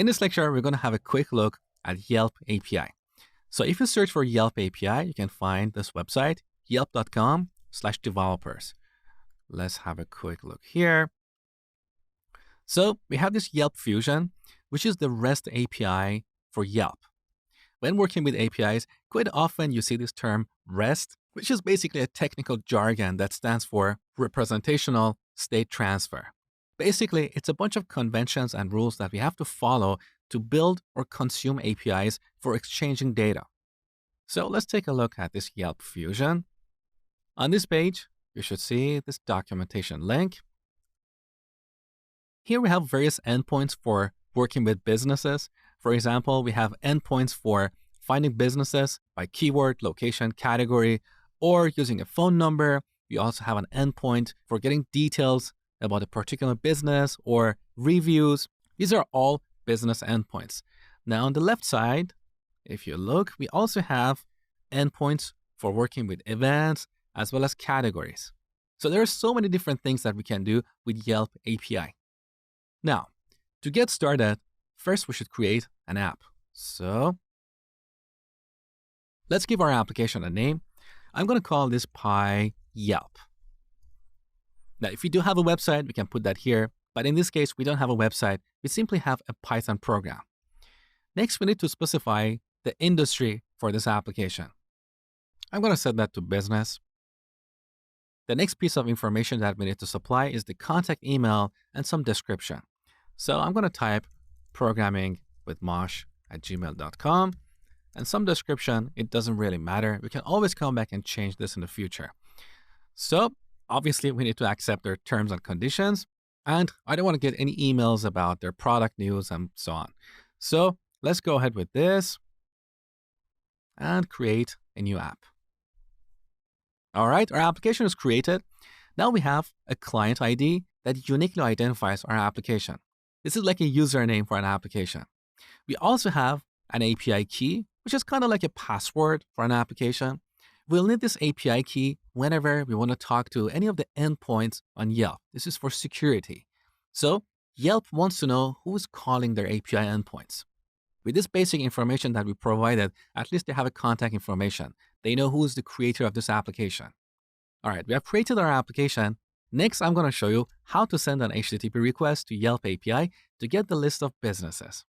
In this lecture, we're going to have a quick look at Yelp API. So if you search for Yelp API, you can find this website, yelp.com/developers. Let's have a quick look here. So we have this Yelp Fusion, which is the REST API for Yelp. When working with APIs, quite often you see this term REST, which is basically a technical jargon that stands for representational state transfer. Basically, it's a bunch of conventions and rules that we have to follow to build or consume APIs for exchanging data. So let's take a look at this Yelp Fusion. On this page, you should see this documentation link. Here we have various endpoints for working with businesses. For example, we have endpoints for finding businesses by keyword, location, category, or using a phone number. We also have an endpoint for getting details about a particular business or reviews. These are all business endpoints. Now on the left side, if you look, we also have endpoints for working with events as well as categories. So there are so many different things that we can do with Yelp API. Now, to get started, first we should create an app. So let's give our application a name. I'm going to call this Pi Yelp. Now, if you do have a website, we can put that here. But in this case, we don't have a website. We simply have a Python program. Next, we need to specify the industry for this application. I'm going to set that to business. The next piece of information that we need to supply is the contact email and some description. So I'm going to type programmingwithmosh@gmail.com and some description. It doesn't really matter. We can always come back and change this in the future. So obviously, we need to accept their terms and conditions. And I don't want to get any emails about their product news and so on. So let's go ahead with this and create a new app. All right, our application is created. Now we have a client ID that uniquely identifies our application. This is like a username for an application. We also have an API key, which is kind of like a password for an application. We'll need this API key whenever we want to talk to any of the endpoints on Yelp. This is for security. So Yelp wants to know who is calling their API endpoints. With this basic information that we provided, at least they have a contact information. They know who is the creator of this application. All right, we have created our application. Next, I'm going to show you how to send an HTTP request to Yelp API to get the list of businesses.